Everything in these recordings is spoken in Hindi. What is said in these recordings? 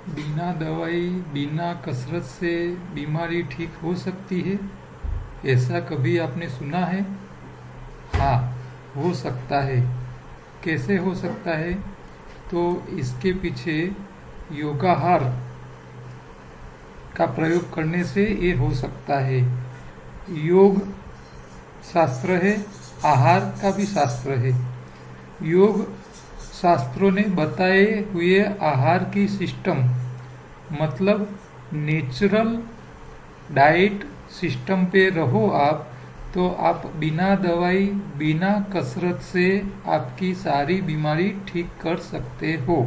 बिना दवाई बिना कसरत से बीमारी ठीक हो सकती है? ऐसा कभी आपने सुना है? हाँ, हो सकता है। कैसे हो सकता है? तो इसके पीछे योगाहार का प्रयोग करने से ये हो सकता है। योग शास्त्र है, आहार का भी शास्त्र है। योग शास्त्रों ने बताए हुए आहार की सिस्टम, मतलब नेचुरल डाइट सिस्टम पे रहो आप, तो आप बिना दवाई बिना कसरत से आपकी सारी बीमारी ठीक कर सकते हो।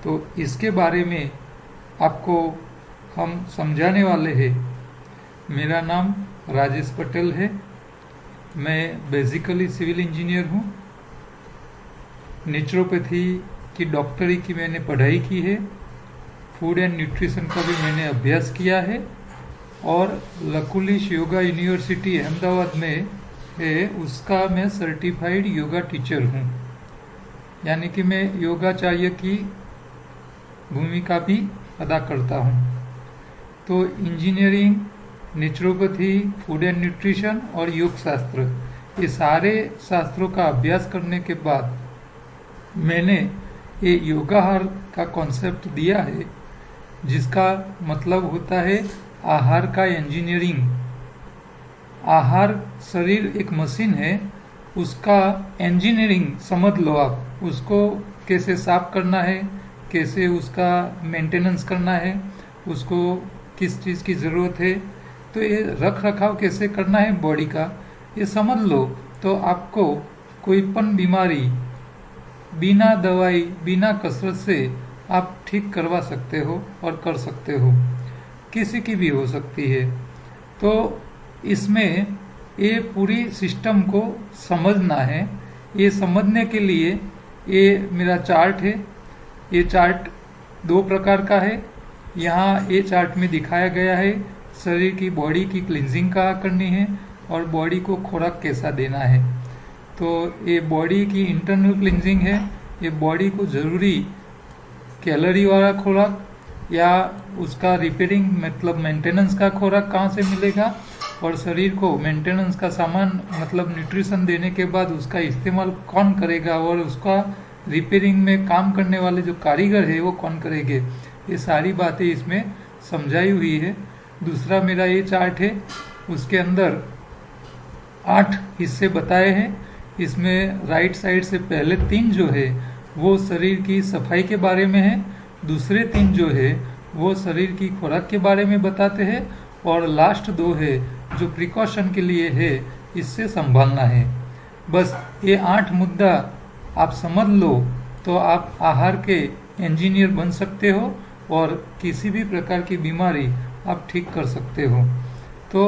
तो इसके बारे में आपको हम समझाने वाले हैं। मेरा नाम राजेश पटेल है। मैं बेसिकली सिविल इंजीनियर हूँ। नेचुरोपैथी की डॉक्टरी की मैंने पढ़ाई की है। फूड एंड न्यूट्रिशन का भी मैंने अभ्यास किया है। और लकुलिश योगा यूनिवर्सिटी अहमदाबाद में है, उसका मैं सर्टिफाइड योगा टीचर हूँ। यानी कि मैं योगाचार्य की भूमिका भी अदा करता हूँ। तो engineering, naturopathy, food and nutrition और योग शास्त्र, ये सारे शास्त्रों का अभ्यास करने के बाद मैंने ये योगाहार का कॉन्सेप्ट दिया है, जिसका मतलब होता है आहार का इंजीनियरिंग। आहार शरीर एक मशीन है, उसका इंजीनियरिंग समझ लो आप। उसको कैसे साफ करना है, कैसे उसका मेंटेनेंस करना है, उसको किस चीज़ की ज़रूरत है, तो ये रख रखाव कैसे करना है बॉडी का, ये समझ लो तो आपको कोई पण बीमारी बिना दवाई बिना कसरत से आप ठीक करवा सकते हो और कर सकते हो। किसी की भी हो सकती है। तो इसमें ये पूरी सिस्टम को समझना है। ये समझने के लिए ये मेरा चार्ट है। ये चार्ट दो प्रकार का है। यहाँ ये चार्ट में दिखाया गया है शरीर की बॉडी की क्लिनजिंग कहाँ करनी है और बॉडी को खुराक कैसा देना है। तो ये बॉडी की इंटरनल क्लिनजिंग है। ये बॉडी को ज़रूरी कैलोरी वाला खुराक या उसका रिपेयरिंग मतलब मेंटेनेंस का खुराक कहाँ से मिलेगा, और शरीर को मेंटेनेंस का सामान मतलब न्यूट्रिशन देने के बाद उसका इस्तेमाल कौन करेगा, और उसका रिपेयरिंग में काम करने वाले जो कारीगर है वो कौन करेंगे, ये सारी बातें इसमें समझाई हुई है। दूसरा मेरा ये चार्ट है, उसके अंदर 8 हिस्से बताए हैं। इसमें राइट साइड से पहले 3 जो है वो शरीर की सफाई के बारे में है, दूसरे 3 जो है वो शरीर की खुराक के बारे में बताते हैं, और लास्ट 2 है जो प्रिकॉशन के लिए है, इससे संभालना है। बस ये 8 मुद्दा आप समझ लो तो आप आहार के इंजीनियर बन सकते हो और किसी भी प्रकार की बीमारी आप ठीक कर सकते हो। तो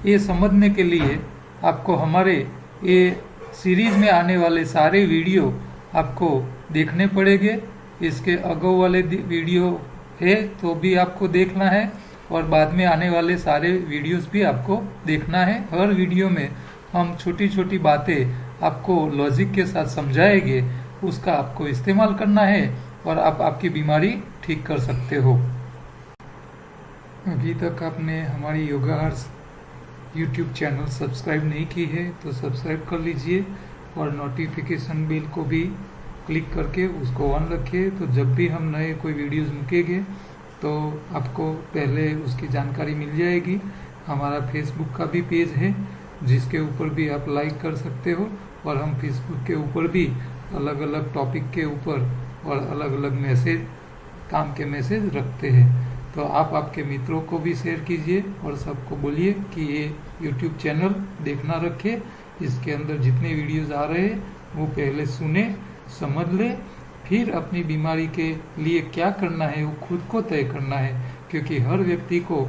ये समझने के लिए आपको हमारे ये सीरीज में आने वाले सारे वीडियो आपको देखने पड़ेंगे। इसके अगो वाले वीडियो है तो भी आपको देखना है, और बाद में आने वाले सारे वीडियोस भी आपको देखना है। हर वीडियो में हम छोटी छोटी बातें आपको लॉजिक के साथ समझाएंगे, उसका आपको इस्तेमाल करना है और आप आपकी बीमारी ठीक कर सकते हो। अभी तक आपने हमारी योगाहार यूट्यूब चैनल सब्सक्राइब नहीं की है तो सब्सक्राइब कर लीजिए, और नोटिफिकेशन बेल को भी क्लिक करके उसको ऑन रखिए, तो जब भी हम नए कोई वीडियोस मूकेंगे तो आपको पहले उसकी जानकारी मिल जाएगी। हमारा फेसबुक का भी पेज है जिसके ऊपर भी आप लाइक कर सकते हो, और हम फेसबुक के ऊपर भी अलग अलग टॉपिक के ऊपर और अलग अलग मैसेज, काम के मैसेज रखते हैं। तो आप आपके मित्रों को भी शेयर कीजिए और सबको बोलिए कि ये यूट्यूब चैनल देखना रखे। इसके अंदर जितने वीडियोस आ रहे हैं वो पहले सुने, समझ ले, फिर अपनी बीमारी के लिए क्या करना है वो खुद को तय करना है, क्योंकि हर व्यक्ति को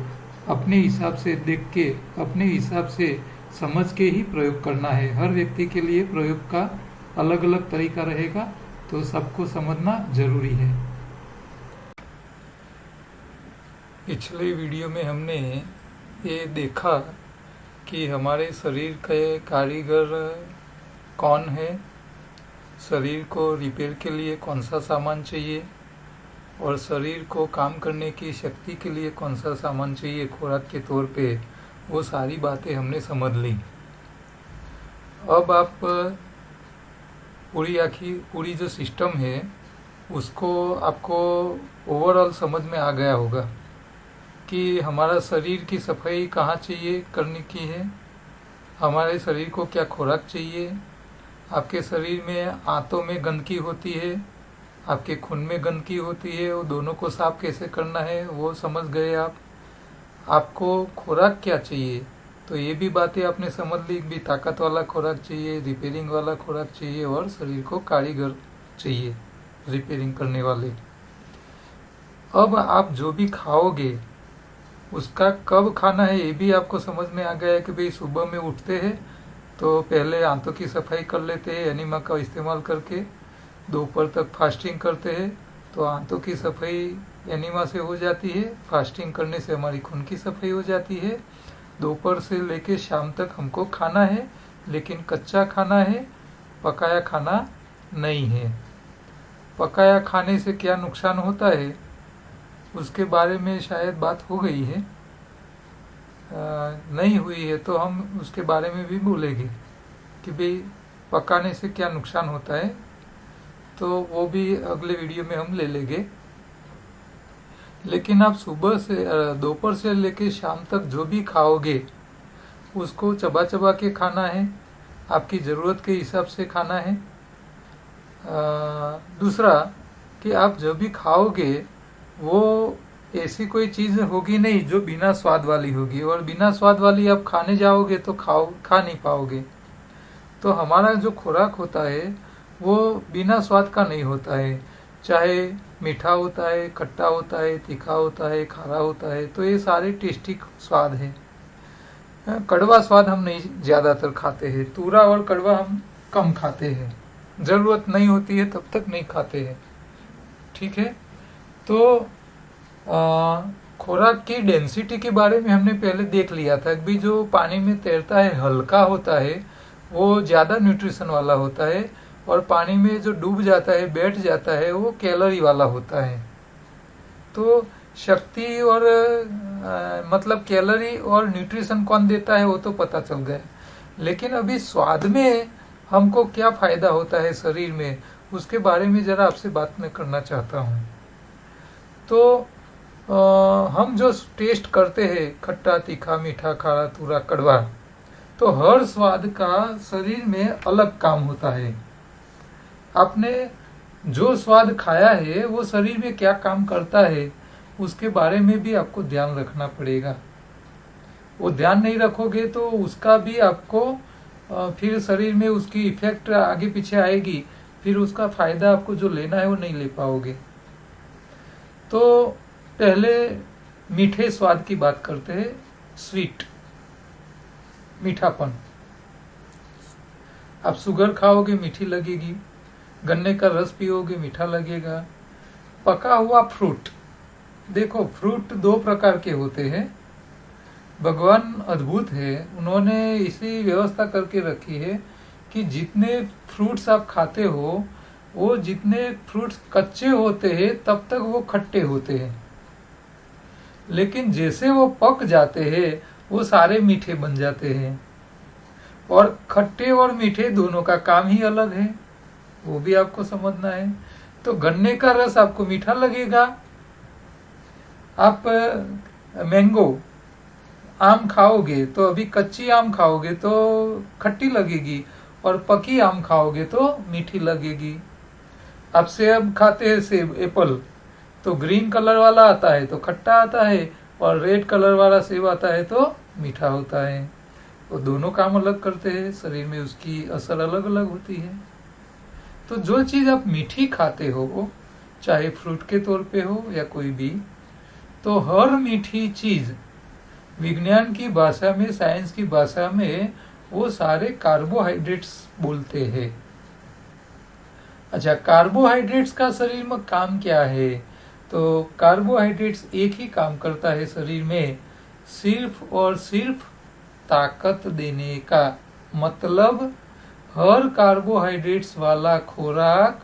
अपने हिसाब से देख के, अपने हिसाब से समझ के ही प्रयोग करना है। हर व्यक्ति के लिए प्रयोग का अलग अलग तरीका रहेगा, तो सबको समझना जरूरी है। पिछले वीडियो में हमने ये देखा कि हमारे शरीर के कारीगर कौन है, शरीर को रिपेयर के लिए कौन सा सामान चाहिए, और शरीर को काम करने की शक्ति के लिए कौन सा सामान चाहिए खुराक के तौर पे, वो सारी बातें हमने समझ ली। अब आप पूरी जो सिस्टम है उसको आपको ओवरऑल समझ में आ गया होगा कि हमारा शरीर की सफाई कहाँ चाहिए करने की है, हमारे शरीर को क्या खुराक चाहिए, आपके शरीर में आंतों में गंदगी होती है, आपके खून में गंदगी होती है, वो दोनों को साफ कैसे करना है वो समझ गए आप। आपको खुराक क्या चाहिए, तो ये भी बातें आपने समझ ली भी ताकत वाला खुराक चाहिए, रिपेयरिंग वाला खुराक चाहिए और शरीर को कारीगर चाहिए रिपेयरिंग करने वाले। अब आप जो भी खाओगे उसका कब खाना है ये भी आपको समझ में आ गया है कि भाई सुबह में उठते हैं तो पहले आंतों की सफाई कर लेते हैं एनिमा का इस्तेमाल करके, दोपहर तक फास्टिंग करते हैं तो आंतों की सफाई एनिमा से हो जाती है, फास्टिंग करने से हमारी खून की सफाई हो जाती है। दोपहर से लेके शाम तक हमको खाना है, लेकिन कच्चा खाना है, पकाया खाना नहीं है। पकाया खाने से क्या नुकसान होता है उसके बारे में शायद बात हो गई है, नहीं हुई है तो हम उसके बारे में भी बोलेंगे कि भाई पकाने से क्या नुकसान होता है, तो वो भी अगले वीडियो में हम ले लेंगे। लेकिन आप सुबह से दोपहर से लेके शाम तक जो भी खाओगे उसको चबा चबा के खाना है, आपकी ज़रूरत के हिसाब से खाना है। दूसरा कि आप जो भी खाओगे वो ऐसी कोई चीज़ होगी नहीं जो बिना स्वाद वाली होगी, और बिना स्वाद वाली आप खाने जाओगे तो खा नहीं पाओगे। तो हमारा जो खुराक होता है वो बिना स्वाद का नहीं होता है, चाहे मीठा होता है, खट्टा होता है, तीखा होता है, खारा होता है, तो ये सारे टेस्टी स्वाद है। कड़वा स्वाद हम नहीं ज़्यादातर खाते हैं, तूरा और कड़वा हम कम खाते हैं, ज़रूरत नहीं होती है तब तक नहीं खाते हैं। ठीक है, तो खुराक की डेंसिटी के बारे में हमने पहले देख लिया था कि जो पानी में तैरता है हल्का होता है वो ज़्यादा न्यूट्रिशन वाला होता है, और पानी में जो डूब जाता है बैठ जाता है वो कैलोरी वाला होता है। तो शक्ति और मतलब कैलोरी और न्यूट्रिशन कौन देता है वो तो पता चल गया, लेकिन अभी स्वाद में हमको क्या फायदा होता है शरीर में उसके बारे में जरा आपसे बात मैं करना चाहता हूँ। तो हम जो टेस्ट करते हैं खट्टा, तीखा, मीठा, खारा, तूरा, कड़वा, तो हर स्वाद का शरीर में अलग काम होता है। आपने जो स्वाद खाया है वो शरीर में क्या काम करता है उसके बारे में भी आपको ध्यान रखना पड़ेगा। वो ध्यान नहीं रखोगे तो उसका भी आपको फिर शरीर में उसकी इफेक्ट आगे पीछे आएगी, फिर उसका फायदा आपको जो लेना है वो नहीं ले पाओगे। तो पहले मीठे स्वाद की बात करते हैं, स्वीट, मीठापन। आप शुगर खाओगे मीठी लगेगी, गन्ने का रस पियोगे मीठा लगेगा। पका हुआ फ्रूट, देखो फ्रूट दो प्रकार के होते हैं, भगवान अद्भुत है, उन्होंने इसी व्यवस्था करके रखी है कि जितने फ्रूट्स आप खाते हो वो जितने फ्रूट्स कच्चे होते हैं तब तक वो खट्टे होते हैं, लेकिन जैसे वो पक जाते हैं वो सारे मीठे बन जाते हैं। और खट्टे और मीठे दोनों का काम ही अलग है, वो भी आपको समझना है। तो गन्ने का रस आपको मीठा लगेगा, आप मैंगो आम खाओगे तो अभी कच्ची आम खाओगे तो खट्टी लगेगी, और पकी आम खाओगे तो मीठी लगेगी। आप सेब खाते हैं, सेब एप्पल, तो ग्रीन कलर वाला आता है तो खट्टा आता है, और रेड कलर वाला सेब आता है तो मीठा होता है। वो दोनों काम अलग करते हैं, शरीर में उसकी असर अलग अलग होती है। तो जो चीज़ आप मीठी खाते हो, चाहे फ्रूट के तौर पे हो या कोई भी, तो हर मीठी चीज़ विज्ञान की भाषा में, साइंस की भाषा में वो सारे कार्बोहाइड्रेट्स बोलते हैं। अच्छा, कार्बोहाइड्रेट्स का शरीर में काम क्या है? तो कार्बोहाइड्रेट्स एक ही काम करता है शरीर में, सिर्फ और सिर्फ ताकत देने का। मतलब हर कार्बोहाइड्रेट्स वाला खुराक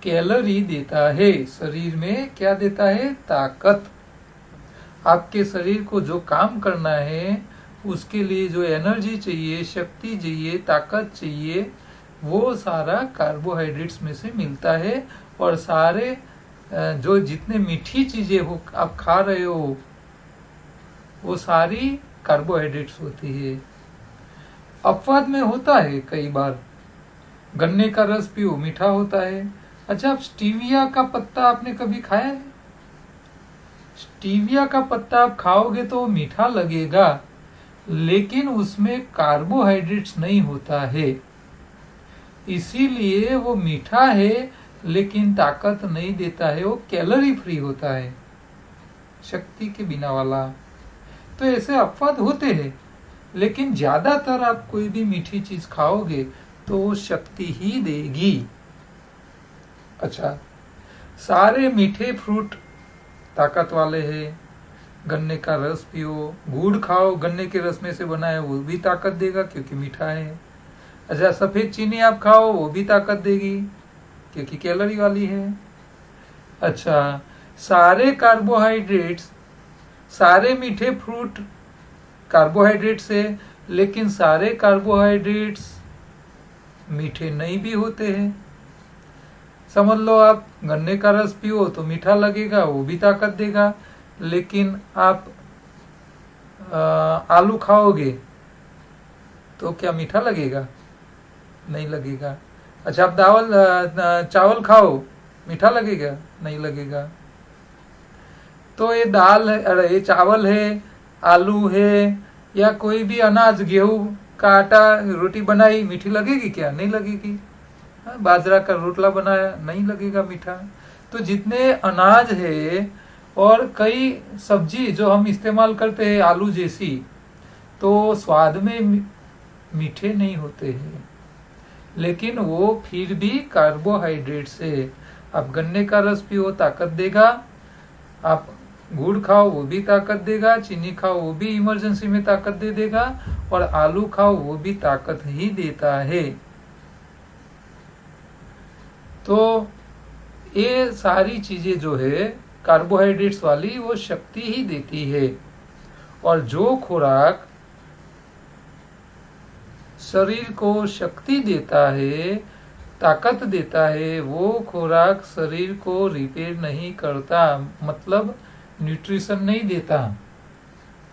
कैलोरी देता है। शरीर में क्या देता है? ताकत। आपके शरीर को जो काम करना है, उसके लिए जो एनर्जी चाहिए, शक्ति चाहिए, ताकत चाहिए, वो सारा कार्बोहाइड्रेट्स में से मिलता है। और सारे जो जितने मीठी चीजें हो आप खा रहे हो, वो सारी कार्बोहाइड्रेट्स होती है। अपवाद में होता है कई बार, गन्ने का रस पियो, मीठा होता है। अच्छा, आप स्टीविया का पत्ता आपने कभी खाया है? स्टीविया का पत्ता आप खाओगे तो मीठा लगेगा, लेकिन उसमें कार्बोहाइड्रेट्स नहीं होता है, इसीलिए वो मीठा है लेकिन ताकत नहीं देता है। वो कैलोरी फ्री होता है, शक्ति के बिना वाला। तो ऐसे अपवाद होते हैं, लेकिन ज्यादातर आप कोई भी मीठी चीज खाओगे तो वो शक्ति ही देगी। अच्छा, सारे मीठे फ्रूट ताकत वाले हैं। गन्ने का रस पियो, गुड़ खाओ, गन्ने के रस में से बना है, वो भी ताकत देगा क्योंकि मीठा है। अच्छा, सफेद चीनी आप खाओ, वो भी ताकत देगी क्योंकि कैलोरी वाली है। अच्छा, सारे कार्बोहाइड्रेट्स, सारे मीठे फ्रूट कार्बोहाइड्रेट्स है, लेकिन सारे कार्बोहाइड्रेट्स मीठे नहीं भी होते हैं। समझ लो आप गन्ने का रस पियो तो मीठा लगेगा, वो भी ताकत देगा, लेकिन आप आलू खाओगे तो क्या मीठा लगेगा? नहीं लगेगा। अच्छा, आप चावल खाओ, मीठा लगेगा? नहीं लगेगा। तो ये दाल है, अरे ये चावल है, आलू है, या कोई भी अनाज, गेहूं का आटा, रोटी बनाई, मीठी लगेगी क्या? नहीं लगेगी। बाजरा का रोटला बनाया, नहीं लगेगा मीठा। तो जितने अनाज है और कई सब्जी जो हम इस्तेमाल करते हैं आलू जैसी, तो स्वाद में मीठे नहीं होते हैं, लेकिन वो फिर भी कार्बोहाइड्रेट से। आप गन्ने का रस पियो, ताकत देगा। आप गुड़ खाओ, वो भी ताकत देगा। चीनी खाओ, वो भी इमरजेंसी में ताकत दे देगा। और आलू खाओ, वो भी ताकत ही देता है। तो ये सारी चीजें जो है कार्बोहाइड्रेट्स वाली, वो शक्ति ही देती है। और जो खुराक शरीर को शक्ति देता है, ताकत देता है, वो खुराक शरीर को रिपेयर नहीं करता, मतलब न्यूट्रिशन नहीं देता।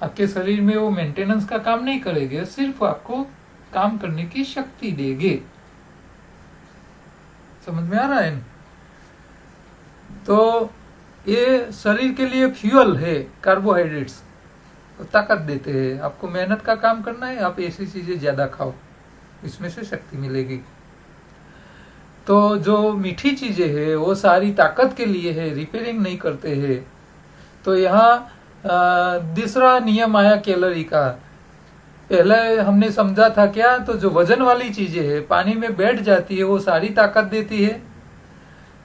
आपके शरीर में वो मेंटेनेंस का काम नहीं करेगा, सिर्फ आपको काम करने की शक्ति देंगे। समझ में आ रहा है? तो ये शरीर के लिए फ्यूल है कार्बोहाइड्रेट्स, ताकत देते हैं। आपको मेहनत का काम करना है, आप ऐसी चीजें ज्यादा खाओ, इसमें से शक्ति मिलेगी। तो जो मीठी चीजें है वो सारी ताकत के लिए है, रिपेयरिंग नहीं करते हैं। तो यहाँ दूसरा नियम आया कैलोरी का। पहले हमने समझा था क्या, तो जो वजन वाली चीजें है, पानी में बैठ जाती है, वो सारी ताकत देती है।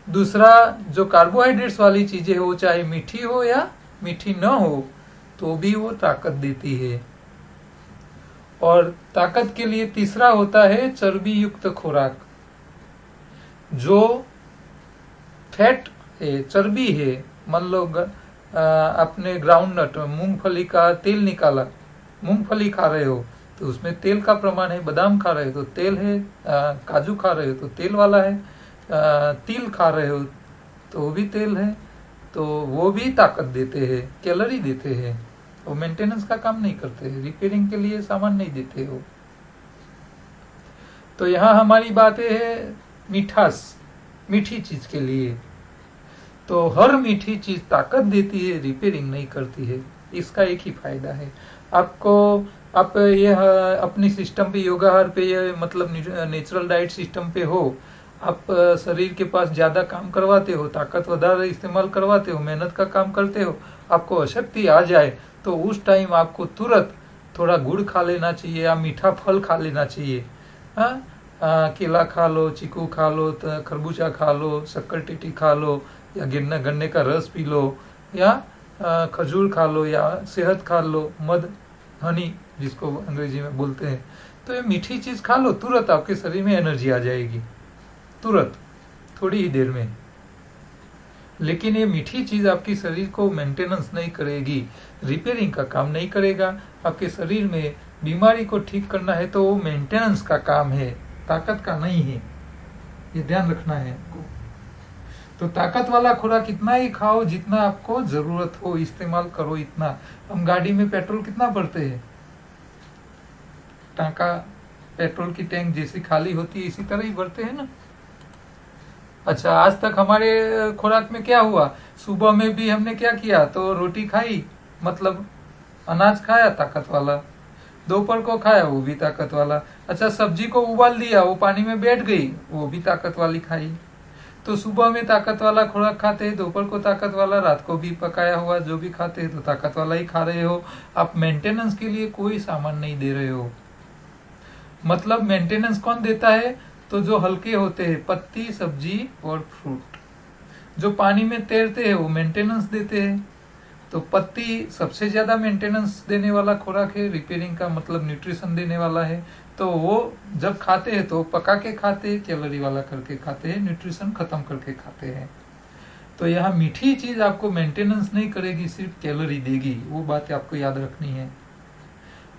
दूसरा जो कार्बोहाइड्रेट्स वाली चीजें है, वो चाहे मीठी हो या मीठी न हो, तो भी वो ताकत देती है। और ताकत के लिए तीसरा होता है चर्बी युक्त खुराक। जो फैट है, चर्बी है, मान लो अपने ग्राउंड नट, मूंगफली का तेल निकाला, मूंगफली खा रहे हो तो उसमें तेल का प्रमाण है। बादाम खा रहे हो तो तेल है, काजू खा रहे हो तो तेल वाला है, तिल खा रहे हो तो वो भी तेल है। तो वो भी ताकत देते हैं, कैलोरी देते हैं। वो मेंटेनेंस का काम नहीं करते, रिपेयरिंग के लिए सामान नहीं देते हो। तो यहाँ हमारी बातें है मिठास, मीठी चीज के लिए। तो हर मीठी चीज ताकत देती है, रिपेयरिंग नहीं करती है। इसका एक ही फायदा है आपको। आप ये अपनी सिस्टम पे, योगाहार पे, ये मतलब नेचुरल डाइट सिस्टम पे हो, आप शरीर के पास ज्यादा काम करवाते हो, ताकत વધારે इस्तेमाल करवाते हो, मेहनत का काम करते हो, आपको अशक्ति आ जाए तो उस टाइम आपको तुरंत थोड़ा गुड़ खा लेना चाहिए या मीठा फल खा लेना चाहिए। केला खा लो, चीकू खा लो, खरबूजा खा लो, शक्कर टीटी खा लो, या गन्ने का रस पी लो, या खजूर खा लो, या शहद खा लो, मध, हनी जिसको अंग्रेजी में बोलते हैं। तो ये मीठी चीज खा लो, तुरंत आपके शरीर में एनर्जी आ जाएगी, तुरंत। थोड़ी ही देर में। लेकिन ये मीठी चीज आपकी शरीर को मेंटेनेंस नहीं करेगी, रिपेयरिंग का काम नहीं करेगा। आपके शरीर में बीमारी को ठीक करना है तो वो मेंटेनेंस का काम है, ताकत का नहीं है। ये ध्यान रखना है आपको। तो ताकत वाला खुराक इतना ही खाओ जितना आपको जरूरत हो, इस्तेमाल करो इतना। हम गाड़ी में पेट्रोल कितना भरते हैं, टांका पेट्रोल की टैंक जैसी खाली होती है इसी तरह ही भरते हैं ना। अच्छा, आज तक हमारे खुराक में क्या हुआ, सुबह में भी हमने क्या किया, तो रोटी खाई मतलब अनाज खाया ताकत वाला, दोपहर को खाया वो भी ताकत वाला। अच्छा, सब्जी को उबाल दिया, वो पानी में बैठ गई, वो भी ताकत वाली खाई। तो सुबह में ताकत वाला खुराक खाते हैं, दोपहर को ताकत वाला, रात को भी पकाया हुआ जो भी खाते हैं तो ताकत वाला ही खा रहे हो। आप मेंटेनेंस के लिए कोई सामान नहीं दे रहे हो। मतलब मेंटेनेंस कौन देता है, तो जो हल्के होते हैं, पत्ती, सब्जी और फ्रूट। जो पानी में तैरते हैं वो मेंटेनेंस देते हैं। तो पत्ती सबसे ज्यादा मेंटेनेंस देने वाला खुराक है, रिपेयरिंग का मतलब न्यूट्रिशन देने वाला है। तो वो जब खाते हैं तो पका के खाते हैं, कैलोरी वाला करके खाते हैं, न्यूट्रिशन खत्म करके खाते हैं। तो यहाँ मीठी चीज आपको मेंटेनेंस नहीं करेगी, सिर्फ कैलोरी देगी, वो बात आपको याद रखनी है।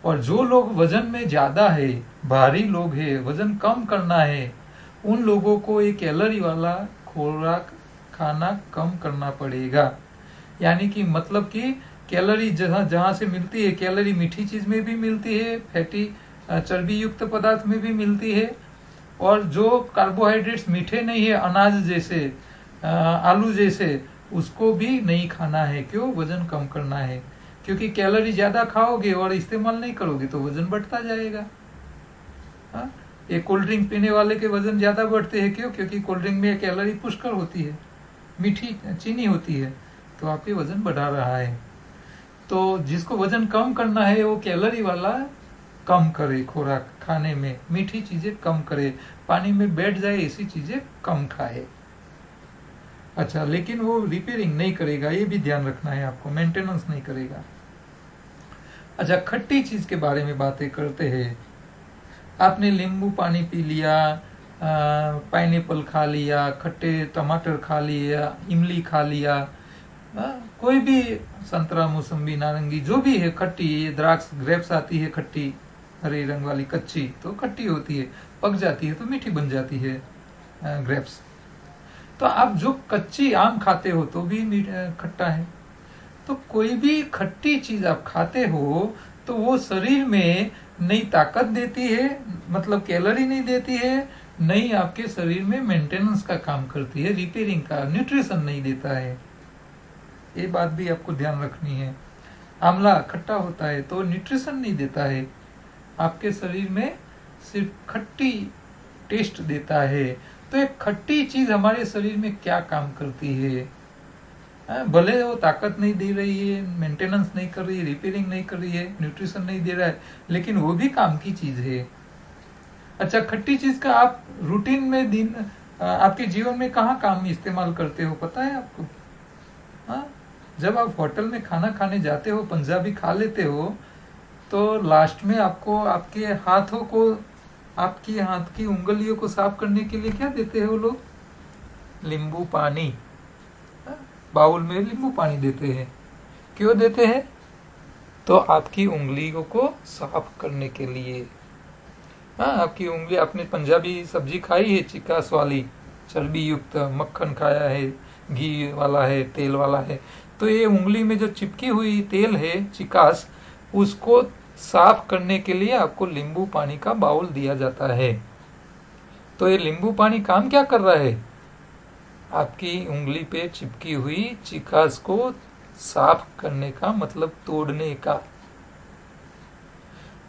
और जो लोग वजन में ज्यादा है, भारी लोग है, वजन कम करना है, उन लोगों को ये कैलोरी वाला खुराक खाना कम करना पड़ेगा। यानी कि मतलब कि कैलोरी जहाँ जहाँ से मिलती है, कैलोरी मीठी चीज में भी मिलती है, फैटी चर्बी युक्त पदार्थ में भी मिलती है। और जो कार्बोहाइड्रेट्स मीठे नहीं है, अनाज जैसे आलू जैसे, उसको भी नहीं खाना है। क्यों, वजन कम करना है। क्योंकि कैलोरी ज्यादा खाओगे और इस्तेमाल नहीं करोगे तो वजन बढ़ता जाएगा। ये कोल्ड ड्रिंक पीने वाले के वजन ज्यादा बढ़ते हैं। क्यों, क्योंकि कोल्ड ड्रिंक में कैलोरी पुष्कर होती है, मीठी चीनी होती है, तो आपके वजन बढ़ा रहा है। तो जिसको वजन कम करना है वो कैलोरी वाला कम करे, खुराक खाने में मीठी चीजें कम करे, पानी में बैठ जाए ऐसी चीजें कम खाए। अच्छा, लेकिन वो रिपेयरिंग नहीं करेगा, ये भी ध्यान रखना है आपको, मेंटेनेंस नहीं करेगा। अच्छा, खट्टी चीज के बारे में बातें करते हैं। आपने नींबू पानी पी लिया, पाइनएप्पल खा लिया, खट्टे टमाटर खा लिया, इमली खा लिया, कोई भी संतरा, मौसम्बी, नारंगी जो भी है खट्टी, ये द्राक्ष ग्रेप्स आती है खट्टी, हरे रंग वाली कच्ची तो खट्टी होती है, पक जाती है तो मीठी बन जाती है ग्रेप्स। तो आप जो कच्ची आम खाते हो तो भी खट्टा है। तो कोई भी खट्टी चीज आप खाते हो तो वो शरीर में नई ताकत देती है, मतलब कैलोरी नहीं देती है, नहीं आपके शरीर में मेंटेनेंस का काम करती है, रिपेयरिंग का, न्यूट्रिशन नहीं देता है। ये बात भी आपको ध्यान रखनी है। आंवला खट्टा होता है तो न्यूट्रिशन नहीं देता है, आपके शरीर में सिर्फ खट्टी टेस्ट देता है। तो एक खट्टी चीज हमारे शरीर में क्या काम करती है, भले वो ताकत नहीं दे रही है, मेंटेनेंस नहीं कर रही है, रिपेयरिंग नहीं कर रही है, न्यूट्रिशन नहीं दे रहा है, लेकिन वो भी काम की चीज है। अच्छा, खट्टी चीज का आप रूटीन में दिन आपके जीवन में कहाँ काम इस्तेमाल करते हो, पता है आपको? जब आप होटल में खाना खाने जाते हो, पंजाबी खा लेते हो, तो लास्ट में आपको आपके हाथों को, आपकी हाथ की उंगलियों को साफ करने के लिए क्या देते हैं वो लोग? नींबू पानी। बाउल में नींबू पानी देते हैं। क्यों देते हैं? तो आपकी उंगलियों को साफ करने के लिए। आपकी उंगली, आपने पंजाबी सब्जी खाई है चिकास वाली, चर्बी युक्त, मक्खन खाया है, घी वाला है, तेल वाला है, तो ये उंगली में जो चिपकी हुई तेल है, चिकास, उसको साफ करने के लिए आपको नींबू पानी का बाउल दिया जाता है। तो ये नींबू पानी काम क्या कर रहा है? आपकी उंगली पे चिपकी हुई चिकास को साफ करने का, मतलब तोड़ने का।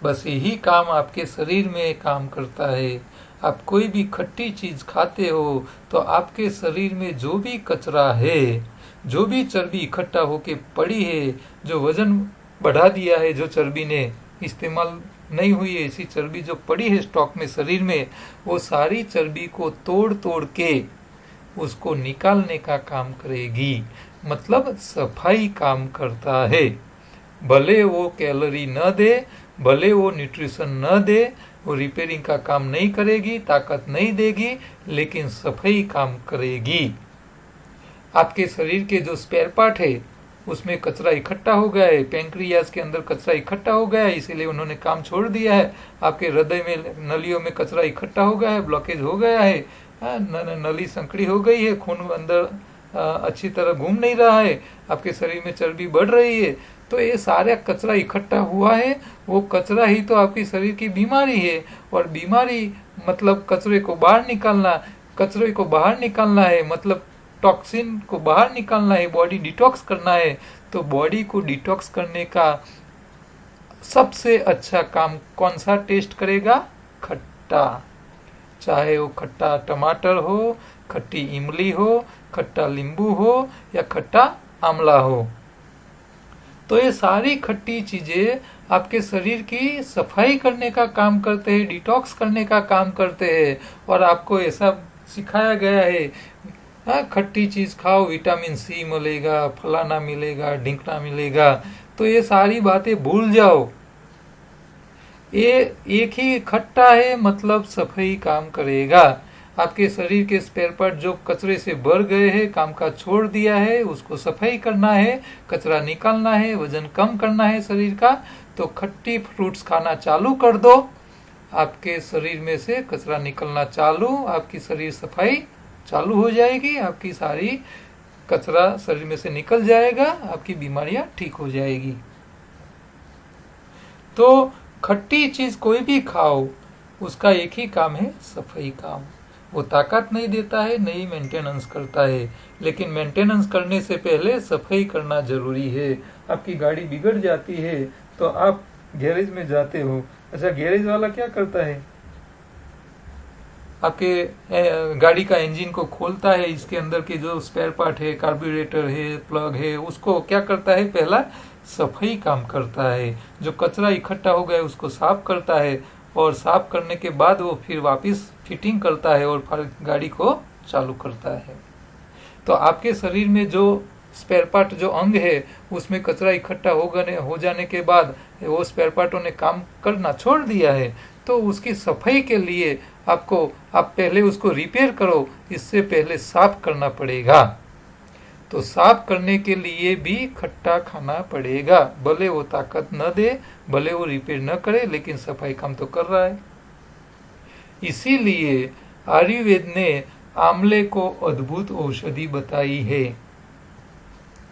बस यही काम आपके शरीर में काम करता है। आप कोई भी खट्टी चीज खाते हो तो आपके शरीर में जो भी कचरा है, जो भी चर्बी इकट्ठा होके पड़ी है, जो वजन बढ़ा दिया है, जो चर्बी ने इस्तेमाल नहीं हुई है, ऐसी चर्बी जो पड़ी है स्टॉक में शरीर में, वो सारी चर्बी को तोड़ तोड़ के उसको निकालने का काम करेगी, मतलब सफाई काम करता है। भले वो कैलोरी न दे, भले वो न्यूट्रिशन न दे, वो रिपेयरिंग का काम नहीं करेगी, ताकत नहीं देगी, लेकिन सफाई काम करेगी। आपके शरीर के जो स्पेयर पार्ट है उसमें कचरा इकट्ठा हो गया है, पैंक्रियाज के अंदर कचरा इकट्ठा हो गया है, इसीलिए उन्होंने काम छोड़ दिया है। आपके हृदय में नलियों में कचरा इकट्ठा हो गया है, ब्लॉकेज हो गया है, नली संकड़ी हो गई है, खून अंदर अच्छी तरह घूम नहीं रहा है, आपके शरीर में चर्बी बढ़ रही है। तो ये सारा कचरा इकट्ठा हुआ है, वो कचरा ही तो आपकी शरीर की बीमारी है। और बीमारी मतलब कचरे को बाहर निकालना, कचरे को बाहर निकालना है मतलब टॉक्सिन को बाहर निकालना है, बॉडी डिटॉक्स करना है। तो बॉडी को डिटॉक्स करने का सबसे अच्छा काम कौन सा टेस्ट करेगा? खट्टा। चाहे वो खट्टा टमाटर हो, खट्टी इमली हो, खट्टा नींबू हो या खट्टा आंवला हो। तो ये सारी खट्टी चीजें आपके शरीर की सफाई करने का काम करते हैं, डिटॉक्स करने का काम करते हैं। और आपको ऐसा सिखाया गया है, खट्टी चीज खाओ, विटामिन सी मिलेगा, फलाना मिलेगा, ढिंकना मिलेगा। तो ये सारी बातें भूल जाओ। ये एक ही खट्टा है मतलब सफाई काम करेगा। आपके शरीर के स्पेयर पार्ट जो कचरे से भर गए हैं, काम का छोड़ दिया है, उसको सफाई करना है, कचरा निकालना है, वजन कम करना है शरीर का। तो खट्टी फ्रूट्स खाना चालू कर दो, आपके शरीर में से कचरा निकलना चालू, आपकी शरीर सफाई चालू हो जाएगी, आपकी सारी कचरा शरीर में से निकल जाएगा, आपकी बीमारियां ठीक हो जाएगी। तो खट्टी चीज कोई भी खाओ, उसका एक ही काम है, सफाई काम। वो ताकत नहीं देता है, नहीं मेंटेनेंस करता है, लेकिन मेंटेनेंस करने से पहले सफाई करना जरूरी है। आपकी गाड़ी बिगड़ जाती है तो आप गैरेज में जाते हो। अच्छा, गैरेज वाला क्या करता है? आपके गाड़ी का इंजन को खोलता है, इसके अंदर के जो स्पेयर पार्ट है, कार्बोरेटर है, प्लग है, उसको क्या करता है? पहला सफाई काम करता है। जो कचरा इकट्ठा हो गया उसको साफ करता है, और साफ करने के बाद वो फिर वापस फिटिंग करता है और फिर गाड़ी को चालू करता है। तो आपके शरीर में जो स्पेयर पार्ट जो अंग है, उसमें कचरा इकट्ठा हो जाने के बाद वो स्पेयर पार्टों ने काम करना छोड़ दिया है। तो उसकी सफाई के लिए आप पहले उसको रिपेयर करो, इससे पहले साफ करना पड़ेगा। तो साफ करने के लिए भी खट्टा खाना पड़ेगा, भले वो ताकत न दे, भले वो रिपेयर न करे, लेकिन सफाई काम तो कर रहा है। इसीलिए आयुर्वेद ने आंवले को अद्भुत औषधि बताई है।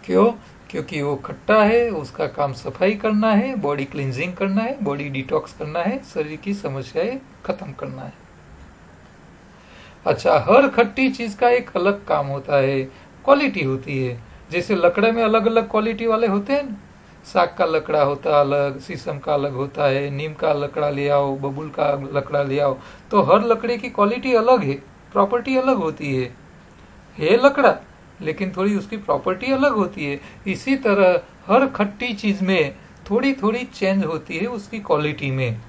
क्यों? क्योंकि वो खट्टा है, उसका काम सफाई करना है, बॉडी क्लींजिंग करना है, बॉडी डिटॉक्स करना है, शरीर की समस्याएं खत्म करना है। अच्छा, हर खट्टी चीज का एक अलग काम होता है, क्वालिटी होती है। जैसे लकड़े में अलग अलग क्वालिटी वाले होते हैं, साग का लकड़ा होता है अलग, शीशम का अलग होता है, नीम का लकड़ा ले आओ, बबूल का लकड़ा ले आओ। तो हर लकड़ी की क्वालिटी अलग है, प्रॉपर्टी अलग होती है लकड़ा, लेकिन थोड़ी उसकी प्रॉपर्टी अलग होती है। इसी तरह हर खट्टी चीज में थोड़ी थोड़ी चेंज होती है उसकी क्वालिटी में।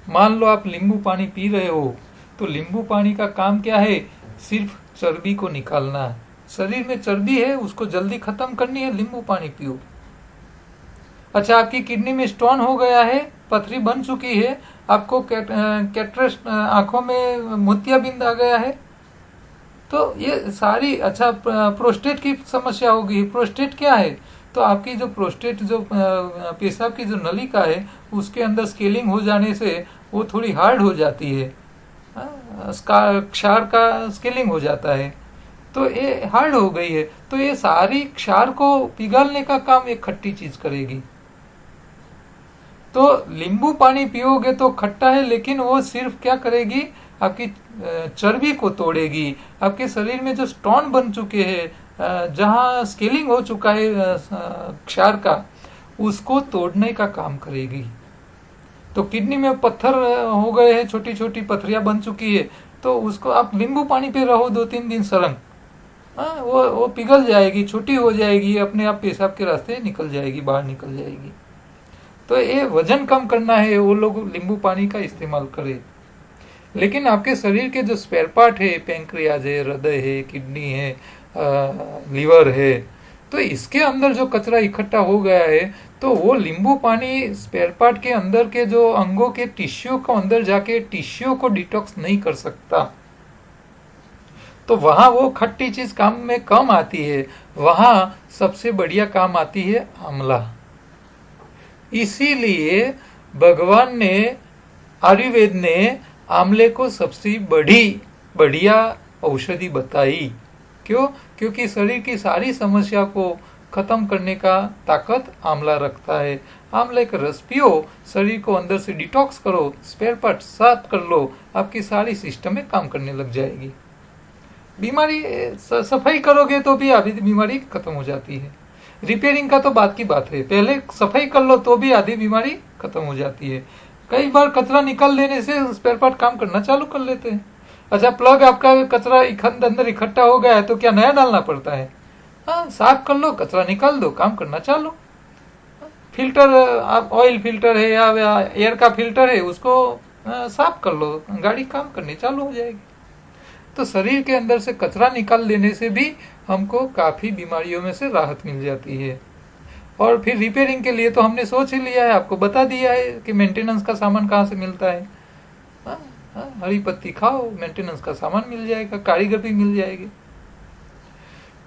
मान लो आप नींबू पानी पी रहे हो, तो नींबू पानी का काम क्या है? सिर्फ चर्बी को निकालना। शरीर में चर्बी है, उसको जल्दी खत्म करनी है, नींबू पानी पियो। अच्छा, आपकी किडनी में स्टोन हो गया है, पथरी बन चुकी है, आपको कैटरेक्ट, आंखों में मोतियाबिंद आ गया है, तो ये सारी, अच्छा प्रोस्टेट की समस्या होगी। प्रोस्टेट क्या है? तो आपकी जो प्रोस्टेट, जो पेशाब की जो नलिका है, उसके अंदर स्केलिंग हो जाने से वो थोड़ी हार्ड हो जाती है, क्षार का स्केलिंग हो जाता है, तो ये हार्ड हो गई है। तो ये सारी क्षार को पिघालने का काम एक खट्टी चीज करेगी। तो नींबू पानी पियोगे तो खट्टा है, लेकिन वो सिर्फ क्या करेगी? आपकी चर्बी को तोड़ेगी। आपके शरीर में जो स्टोन बन चुके हैं, जहां स्केलिंग हो चुका है क्षार का, उसको तोड़ने का काम करेगी। तो किडनी में पत्थर हो गए हैं, छोटी छोटी पथरियां बन चुकी है, तो उसको आप नींबू पानी पे रहो 2-3 दिन सरंग, वो पिघल जाएगी, छोटी हो जाएगी, अपने आप पेशाब के रास्ते निकल जाएगी, बाहर निकल जाएगी। तो ये वजन कम करना है, वो लोग नींबू पानी का इस्तेमाल करें। लेकिन आपके शरीर के जो स्पेयर पार्ट है, पैंक्रियाज है, हृदय है, किडनी है, लीवर है, तो इसके अंदर जो कचरा इकट्ठा हो गया है, तो वो नींबू पानी स्पेयर पार्ट के अंदर के जो अंगों के टिश्यू को अंदर जाके टिश्यू को डिटॉक्स नहीं कर सकता। तो वहां वो खट्टी चीज काम में कम आती है, वहां सबसे बढ़िया काम आती है आंवला। इसीलिए भगवान ने, आयुर्वेद ने आंवले को सबसे बढ़िया औषधि बताई। क्यों? क्योंकि शरीर की सारी समस्या को खत्म करने का ताकत आंवला रखता है। आंवले का रस पियो, शरीर को अंदर से डिटॉक्स करो, स्पेयर पार्ट साफ कर लो, आपकी सारी सिस्टम में काम करने लग जाएगी। बीमारी सफाई करोगे तो भी आधी बीमारी खत्म हो जाती है। रिपेयरिंग का तो बात की बात है, पहले सफाई कर लो तो भी आधी बीमारी खत्म हो जाती है। कई बार कचरा निकाल देने से स्पेयर पार्ट काम करना चालू कर लेते हैं। अच्छा, प्लग आपका कचरा अंदर इकट्ठा हो गया है तो क्या नया डालना पड़ता है? हाँ, साफ कर लो, कचरा निकाल दो, काम करना चालू। फिल्टर, आप ऑयल फिल्टर है या एयर का फिल्टर है, उसको साफ कर लो, गाड़ी काम करनी चालू हो जाएगी। तो शरीर के अंदर से कचरा निकाल देने से भी हमको काफी बीमारियों में से राहत मिल जाती है। और फिर रिपेयरिंग के लिए तो हमने सोच ही लिया है, आपको बता दिया है कि मेंटेनेंस का सामान कहाँ से मिलता है। हरी पत्ती खाओ, मेंटेनेंस का सामान मिल जाएगा, कारीगर भी मिल जाएगी।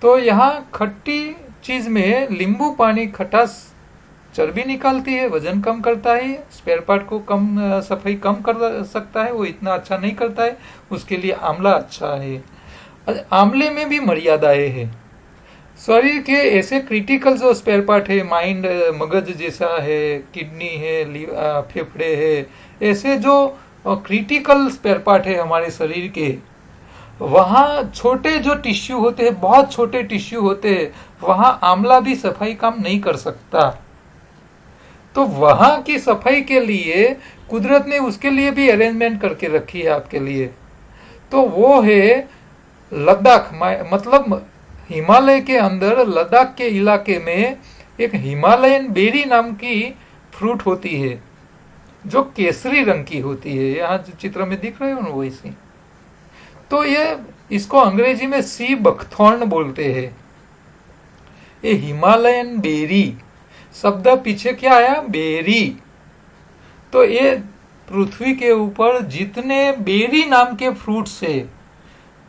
तो यहाँ खट्टी चीज में नींबू पानी खटास चर्बी निकालती है, वजन कम करता है, स्पेयर पार्ट को सफाई कम कर सकता है, वो इतना अच्छा नहीं करता है, उसके लिए आंवला अच्छा है। आंवले में भी मर्यादाएं हैं। शरीर के ऐसे क्रिटिकल जो स्पेयर पार्ट है, माइंड, मगज जैसा है, किडनी है, फेफड़े है, ऐसे जो क्रिटिकल स्पेयर पार्ट है हमारे शरीर के, वहां छोटे जो टिश्यू होते हैं, बहुत छोटे टिश्यू होते हैं, वहां आंवला भी सफाई काम नहीं कर सकता। तो वहां की सफाई के लिए कुदरत ने उसके लिए भी अरेंजमेंट करके रखी है आपके लिए। तो वो है लद्दाख, मतलब हिमालय के अंदर लद्दाख के इलाके में एक हिमालयन बेरी नाम की फ्रूट होती है जो केसरी रंग की होती है। यहाँ चित्र में दिख रहे हो ना वैसी। तो ये, इसको अंग्रेजी में सी बकथॉर्न बोलते हैं। ये हिमालयन बेरी शब्द पीछे क्या आया? बेरी। तो ये पृथ्वी के ऊपर जितने बेरी नाम के फ्रूट्स है,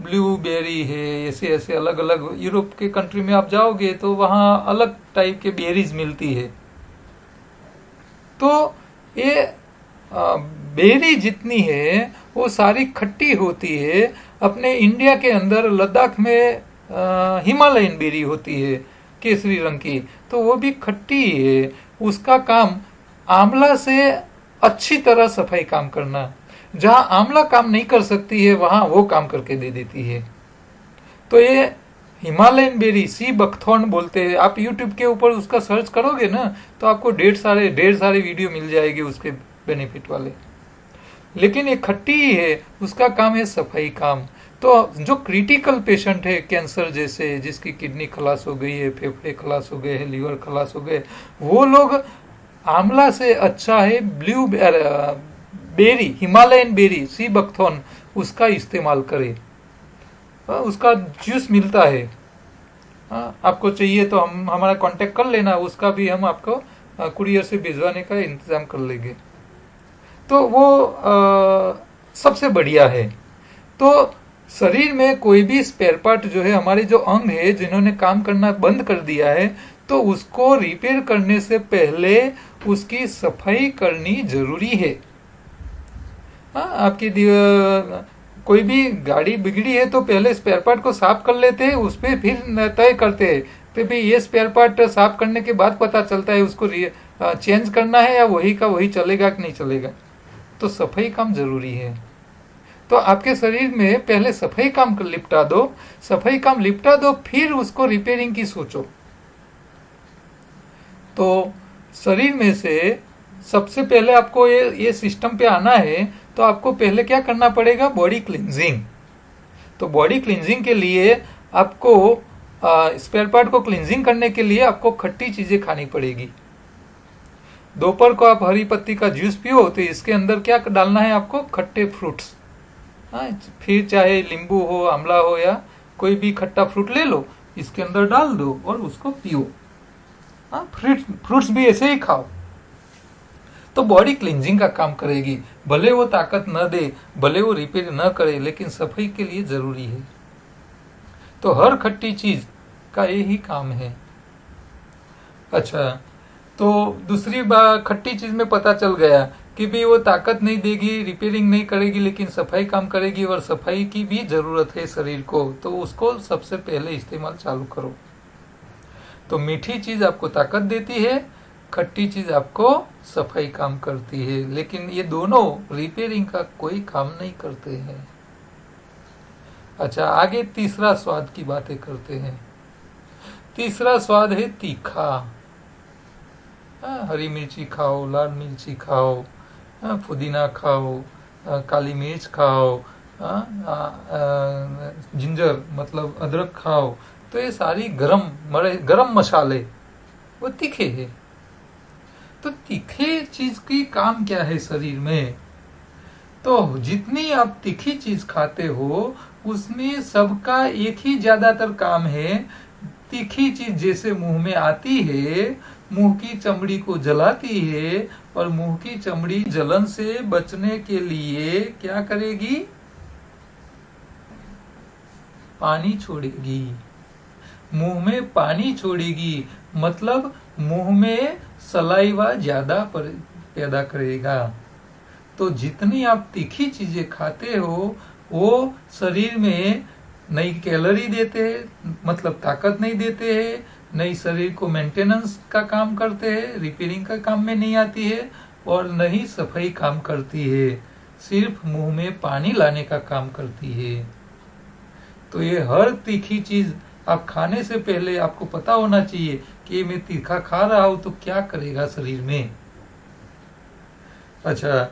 ब्लूबेरी है, ऐसे ऐसे अलग अलग, यूरोप के कंट्री में आप जाओगे तो वहां अलग टाइप के बेरीज मिलती है। तो ये बेरी जितनी है वो सारी खट्टी होती है। अपने इंडिया के अंदर लद्दाख में हिमालयन बेरी होती है केसरी रंग की, तो वो भी खट्टी है। उसका काम आंवला से अच्छी तरह सफाई काम करना। जहां आंवला काम नहीं कर सकती है वहां वो काम करके दे देती है। तो ये हिमालयन बेरी, सी बकथॉर्न बोलते हैं। आप यूट्यूब के ऊपर उसका सर्च करोगे ना तो आपको ढेर सारे वीडियो मिल जाएगी उसके बेनिफिट वाले। लेकिन ये खट्टी ही है, उसका काम है सफाई काम। तो जो क्रिटिकल पेशेंट है, कैंसर जैसे, जिसकी किडनी खलास हो गई है, फेफड़े खलास हो गए हैं, लीवर खलास हो गए, वो लोग आंवला से अच्छा है blueberry, Himalayan berry, sea buckthorn, उसका इस्तेमाल करें। उसका जूस मिलता है। आपको चाहिए तो हमारा कांटेक्ट कर लेना, उसका भी हम आपको कुरियर से भिजवाने का इंतजाम कर लेंगे। तो वो सबसे बढ़िया है। तो शरीर में कोई भी स्पेयर पार्ट जो है, हमारे जो अंग है जिन्होंने काम करना बंद कर दिया है, तो उसको रिपेयर करने से पहले उसकी सफाई करनी जरूरी है। आपकी कोई भी गाड़ी बिगड़ी है तो पहले स्पेयर पार्ट को साफ कर लेते हैं, उस पर फिर तय करते हैं तो भाई ये स्पेयर पार्ट साफ करने के बाद पता चलता है उसको चेंज करना है या वही का वही चलेगा कि नहीं चलेगा। तो सफाई काम जरूरी है। तो आपके शरीर में पहले सफाई काम लिपटा दो, सफाई काम लिपटा दो, फिर उसको रिपेयरिंग की सोचो। तो शरीर में से सबसे पहले आपको ये सिस्टम पे आना है तो आपको पहले क्या करना पड़ेगा? Body cleansing. तो बॉडी क्लींजिंग के लिए आपको स्पेयर पार्ट को क्लींजिंग करने के लिए आपको खट्टी चीजें खानी पड़ेगी। दोपहर को आप हरी पत्ती का जूस पियो तो इसके अंदर क्या डालना है आपको? खट्टे फ्रूट्स। फिर चाहे नींबू हो, आंवला हो या कोई भी खट्टा फ्रूट ले लो, इसके अंदर डाल दो और उसको पियो। हाँ, फ्रूट्स भी ऐसे ही खाओ तो बॉडी क्लींजिंग का काम करेगी। भले वो ताकत न दे, भले वो रिपेयर न करे, लेकिन सफाई के लिए जरूरी है। तो हर खट्टी चीज का यही काम है। अच्छा, तो दूसरी बात, खट्टी चीज में पता चल गया कि भी वो ताकत नहीं देगी, रिपेयरिंग नहीं करेगी, लेकिन सफाई काम करेगी, और सफाई की भी जरूरत है शरीर को, तो उसको सबसे पहले इस्तेमाल चालू करो। तो मीठी चीज आपको ताकत देती है, खट्टी चीज आपको सफाई काम करती है, लेकिन ये दोनों रिपेयरिंग का कोई काम नहीं करते हैं। अच्छा, आगे तीसरा स्वाद की बातें करते हैं। तीसरा स्वाद है तीखा। हरी मिर्ची खाओ, लाल मिर्ची खाओ, पुदीना खाओ, काली मिर्च खाओ, जिंजर मतलब अदरक खाओ। तो ये सारी गरम मसाले वो तीखे हैं। तो तीखे चीज की काम क्या है शरीर में? तो जितनी आप तीखी चीज खाते हो उसमें सबका एक ही ज्यादातर काम है। तीखी चीज जैसे मुंह में आती है, मुंह की चमड़ी को जलाती है, और मुंह की चमड़ी जलन से बचने के लिए क्या करेगी? पानी छोड़ेगी, मुंह में पानी छोड़ेगी, मतलब मुंह में सलाइवा ज्यादा पैदा करेगा। तो जितनी आप तीखी चीजें खाते हो वो शरीर में नई कैलोरी देते हैं, मतलब ताकत नहीं देते हैं, नई शरीर को मेंटेनेंस का काम करते हैं, रिपेयरिंग का काम में नहीं आती है, और न ही सफाई काम करती है, सिर्फ मुंह में पानी लाने का काम करती है। तो ये हर तीखी चीज आप खाने से पहले आपको पता होना चाहिए कि मैं तीखा खा रहा हूं तो क्या करेगा शरीर में। अच्छा,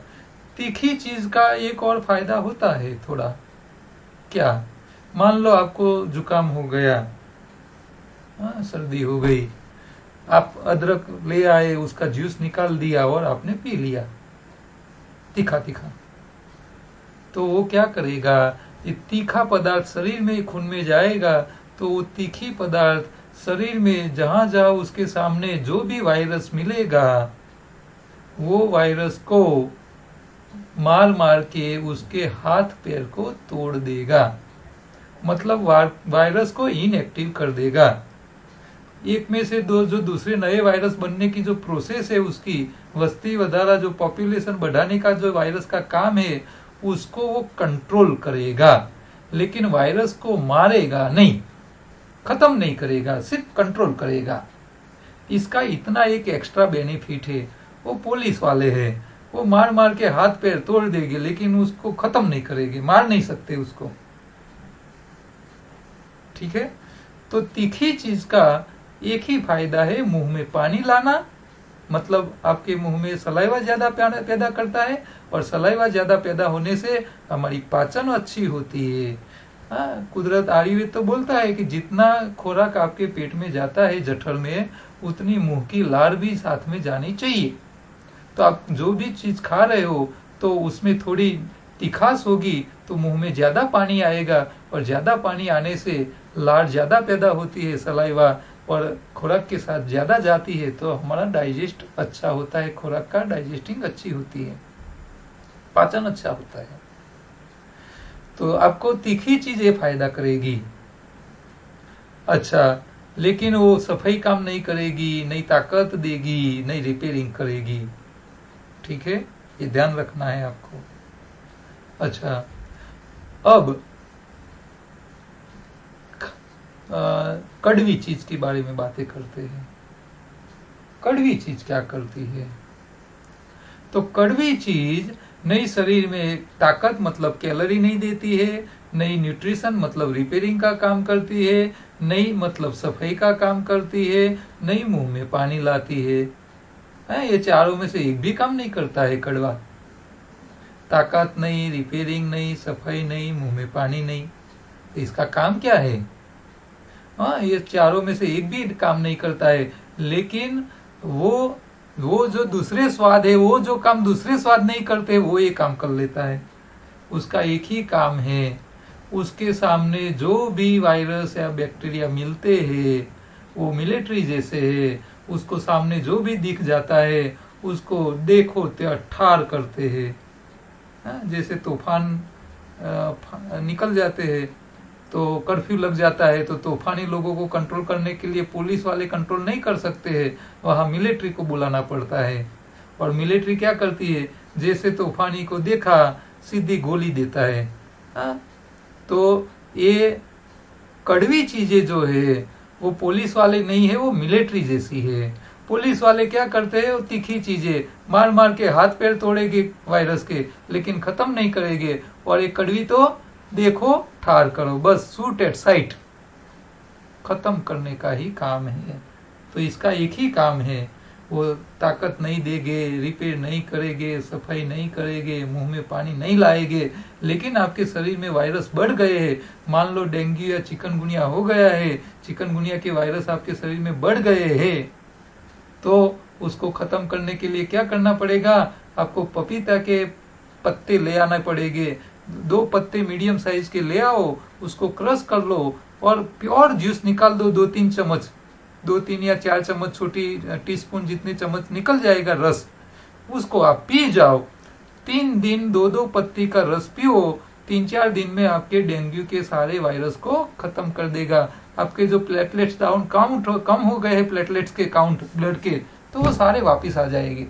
तीखी चीज का एक और फायदा होता है थोड़ा। क्या? मान लो आपको जुकाम हो गया, सर्दी हो गई, आप अदरक ले आए, उसका जूस निकाल दिया और आपने पी लिया तीखा तीखा। तो वो क्या करेगा? ये तीखा पदार्थ शरीर में, खून में जाएगा, तो वो तीखी पदार्थ शरीर में जहां जहां उसके सामने जो भी वायरस मिलेगा वो वायरस को मार मार के उसके हाथ पैर को तोड़ देगा, मतलब वायरस को इनएक्टिव कर देगा। एक में से दो जो दूसरे नए वायरस बनने की जो प्रोसेस है, उसकी वस्ती वधारा, जो पॉपुलेशन बढ़ाने का जो वायरस का काम है, उसको वो कंट्रोल करेगा, लेकिन वायरस को मारेगा नहीं, खत्म नहीं करेगा, सिर्फ कंट्रोल करेगा। इसका इतना एक एक्स्ट्रा बेनिफिट है। वो पुलिस वाले हैं, वो मार मार के हाथ पैर तोड़ देंगे, लेकिन उसको खत्म नहीं करेंगे, मार नहीं सकते उसको। ठीक है? तो तीखी चीज का एक ही फायदा है, मुंह में पानी लाना, मतलब आपके मुंह में सलाइवा ज्यादा पैदा करता है, और सलाइवा ज्यादा पैदा होने से हमारी पाचन अच्छी होती है। कुदरत, आयुर्वेद तो बोलता है कि जितना खुराक आपके पेट में जाता है जठर में, उतनी मुंह की लार भी साथ में जानी चाहिए। तो आप जो भी चीज खा रहे हो तो उसमें थोड़ी तिखास होगी, तो मुंह में ज्यादा पानी आएगा, और ज्यादा पानी आने से लार ज्यादा पैदा होती है, सलाइवा, और खुराक के साथ ज्यादा जाती है, तो हमारा डाइजेस्ट अच्छा होता है, खुराक का डाइजेस्टिंग अच्छी होती है, पाचन अच्छा होता है। तो आपको तीखी चीजें फायदा करेगी। अच्छा, लेकिन वो सफाई काम नहीं करेगी, नहीं ताकत देगी, नहीं रिपेयरिंग करेगी। ठीक है, ये ध्यान रखना है आपको। अच्छा, अब कड़वी चीज के बारे में बातें करते हैं। कड़वी चीज क्या करती है? तो कड़वी चीज नई शरीर में ताकत मतलब कैलोरी नहीं देती है, नई न्यूट्रिशन मतलब रिपेयरिंग का काम करती है, नई मतलब सफाई का काम करती है, नई मुंह में पानी लाती है। ये चारों में से एक भी काम नहीं करता है कड़वा। ताकत नहीं, रिपेयरिंग नहीं, सफाई नहीं, मुंह में पानी नहीं, तो इसका काम क्या है? ये चारों में से एक भी काम नहीं करता है, लेकिन वो जो दूसरे स्वाद है, वो जो काम दूसरे स्वाद नहीं करते, वो ये काम कर लेता है। उसका एक ही काम है, उसके सामने जो भी वायरस या बैक्टीरिया मिलते हैं, वो मिलिट्री जैसे है, उसको सामने जो भी दिख जाता है उसको देखो ते ठार करते हैं। जैसे तूफान निकल जाते हैं तो कर्फ्यू लग जाता है तो तूफानी लोगों को कंट्रोल करने के लिए पुलिस वाले कंट्रोल नहीं कर सकते हैं, वहां मिलिट्री को बुलाना पड़ता है। और मिलिट्री क्या करती है, जैसे तूफानी को देखा सीधी गोली देता है। तो ये कड़वी चीजें जो है वो पुलिस वाले नहीं है, वो मिलिट्री जैसी है। पुलिस वाले क्या करते हैं, वो तीखी चीजें मार मार के हाथ पैर तोड़ेंगे वायरस के, लेकिन खत्म नहीं करेंगे। और ये कड़वी तो देखो ठार करो, बस शूट एट साइट, खत्म करने का ही काम है। तो इसका एक ही काम है, वो ताकत नहीं देंगे, रिपेयर नहीं करेंगे, सफाई नहीं करेंगे, मुंह में पानी नहीं लाएंगे, लेकिन आपके शरीर में वायरस बढ़ गए हैं। मान लो डेंगू या चिकनगुनिया हो गया है, चिकनगुनिया के वायरस आपके शरीर में बढ़ गए हैं, तो उसको खत्म करने के लिए क्या करना पड़ेगा, आपको पपीता के पत्ते ले आना पड़ेंगे। 2 पत्ते मीडियम साइज के ले आओ, उसको क्रश कर लो और प्योर जूस निकाल दो। 2-3 चम्मच, 2-3 या 4 चम्मच, छोटी टीस्पून जितने चम्मच निकल जाएगा रस, उसको आप पी जाओ। 3 दिन 2-2 पत्ती का रस पियो। 3-4 दिन में आपके डेंगू के सारे वायरस को खत्म कर देगा। आपके जो प्लेटलेट्स डाउन काउंट कम हो गए हैं, प्लेटलेट्स के काउंट ब्लड के, तो वो सारे वापिस आ जाएंगे।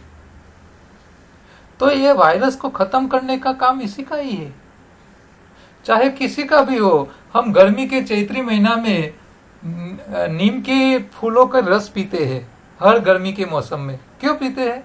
तो ये वायरस को खत्म करने का काम इसी का ही है, चाहे किसी का भी हो। हम गर्मी के चैत्री महीना में नीम के फूलों का रस पीते हैं, हर गर्मी के मौसम में। क्यों पीते हैं?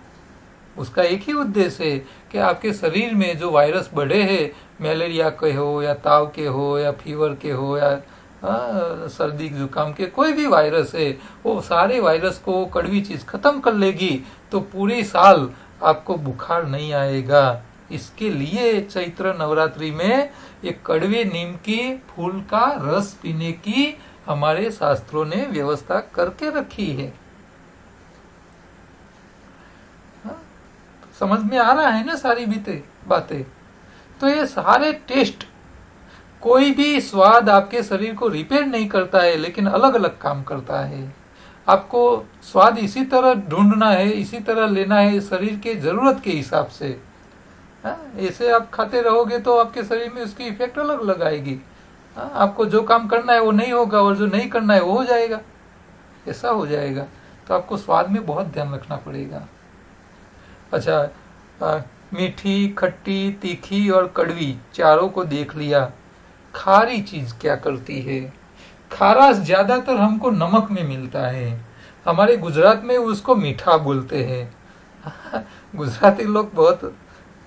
उसका एक ही उद्देश्य है कि आपके शरीर में जो वायरस बढ़े हैं, मलेरिया के हो या ताव के हो या फीवर के हो या सर्दी जुकाम के, कोई भी वायरस है, वो सारे वायरस को कड़वी चीज खत्म कर लेगी, तो पूरे साल आपको बुखार नहीं आएगा। इसके लिए चैत्र नवरात्रि में एक कड़वे नीम की फूल का रस पीने की हमारे शास्त्रों ने व्यवस्था करके रखी है। समझ में आ रहा है ना सारी बातें? तो ये सारे टेस्ट, कोई भी स्वाद आपके शरीर को रिपेयर नहीं करता है, लेकिन अलग अलग काम करता है। आपको स्वाद इसी तरह ढूंढना है, इसी तरह लेना है, शरीर के जरूरत के हिसाब से। ऐसे आप खाते रहोगे तो आपके शरीर में उसकी इफेक्ट अलग अलग आएगी। आपको जो काम करना है वो नहीं होगा और जो नहीं करना है वो हो जाएगा, ऐसा हो जाएगा। तो आपको स्वाद में बहुत ध्यान रखना पड़ेगा। अच्छा, मीठी, खट्टी, तीखी और कड़वी चारों को देख लिया। खारी चीज क्या करती है? खारा ज्यादातर हमको नमक में मिलता है। हमारे गुजरात में उसको मीठा बोलते हैं। गुजराती लोग बहुत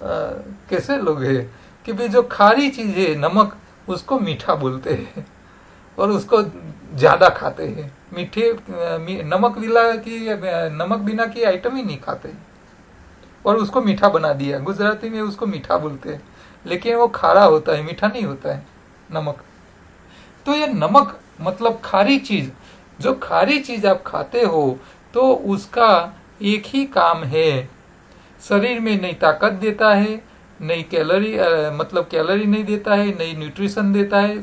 कैसे लोग हैं कि भाई जो खारी चीज है नमक, उसको मीठा बोलते हैं और उसको ज्यादा खाते हैं। मीठे नमक बिना की आइटम ही नहीं खाते और उसको मीठा बना दिया। गुजराती में उसको मीठा बोलते हैं, लेकिन वो खारा होता है, मीठा नहीं होता है नमक। तो ये नमक मतलब खारी चीज, जो खारी चीज आप खाते हो तो उसका एक ही काम है, शरीर में नई ताकत देता है, नई कैलोरी नहीं देता है, नई न्यूट्रिशन देता है,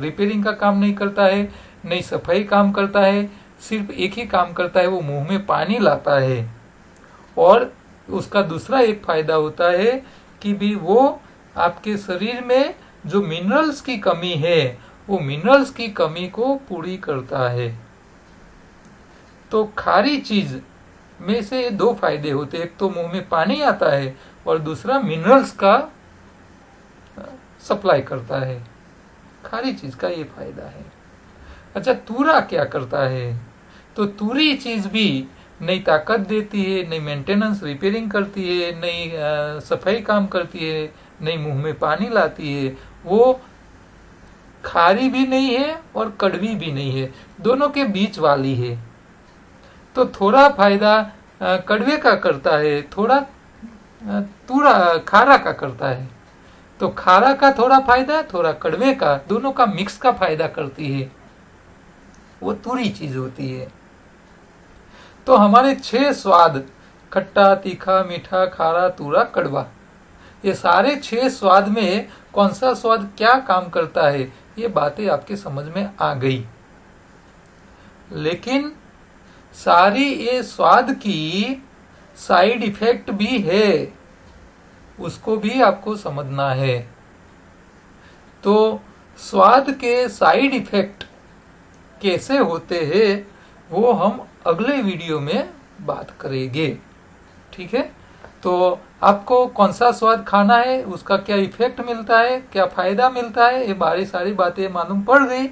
रिपेयरिंग का काम नहीं करता है, नई सफाई काम करता है, सिर्फ एक ही काम करता है, वो मुंह में पानी लाता है। और उसका दूसरा एक फायदा होता है कि भी वो आपके शरीर में जो मिनरल्स की कमी है, वो मिनरल्स की कमी को पूरी करता है। तो खारी चीज में से 2 फायदे होते हैं, एक तो मुंह में पानी आता है और दूसरा मिनरल्स का सप्लाई करता है। खारी चीज का ये फायदा है। अच्छा, तूरा क्या करता है? तो तूरी चीज भी नई ताकत देती है, नई मेंटेनेंस रिपेयरिंग करती है, नई सफाई काम करती है, नई मुंह में पानी लाती है। वो खारी भी नहीं है और कड़वी भी नहीं है, दोनों के बीच वाली है। तो थोड़ा फायदा कड़वे का करता है, थोड़ा खारा का करता है। तो खारा का थोड़ा फायदा, थोड़ा कड़वे का, दोनों का मिक्स का फायदा करती है, वो तूरी चीज होती है। तो हमारे 6 स्वाद, खट्टा, तीखा, मीठा, खारा, तूरा, कड़वा, ये सारे 6 स्वाद में कौन सा स्वाद क्या काम करता है, ये बातें आपके समझ में आ गई। लेकिन सारी ये स्वाद की साइड इफेक्ट भी है, उसको भी आपको समझना है। तो स्वाद के साइड इफेक्ट कैसे होते हैं वो हम अगले वीडियो में बात करेंगे, ठीक है। तो आपको कौन सा स्वाद खाना है, उसका क्या इफेक्ट मिलता है, क्या फायदा मिलता है, ये बारी सारी बातें मालूम पड़ गई।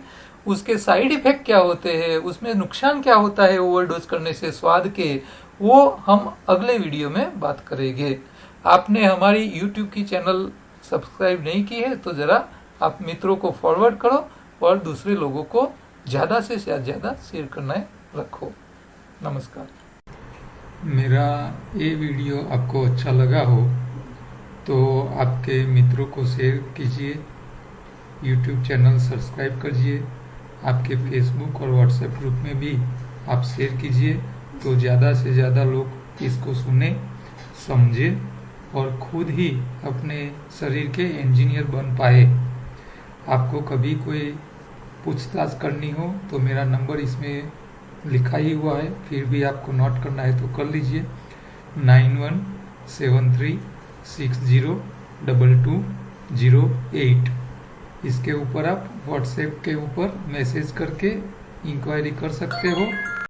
उसके साइड इफेक्ट क्या होते हैं, उसमें नुकसान क्या होता है ओवरडोज करने से स्वाद के, वो हम अगले वीडियो में बात करेंगे। आपने हमारी यूट्यूब की चैनल सब्सक्राइब नहीं की है तो जरा आप मित्रों को फॉरवर्ड करो और दूसरे लोगों को ज्यादा से ज्यादा शेयर करना रखो। नमस्कार। मेरा ये वीडियो आपको अच्छा लगा हो तो आपके मित्रों को शेयर कीजिए, यूट्यूब चैनल सब्सक्राइब कीजिए, आपके फेसबुक और व्हाट्सएप ग्रुप में भी आप शेयर कीजिए, तो ज़्यादा से ज़्यादा लोग इसको सुने, समझे और खुद ही अपने शरीर के इंजीनियर बन पाए। आपको कभी कोई पूछताछ करनी हो तो मेरा नंबर इसमें लिखा ही हुआ है, फिर भी आपको नोट करना है तो कर लीजिए, 9173602208। इसके ऊपर आप व्हाट्सएप के ऊपर मैसेज करके इंक्वायरी कर सकते हो।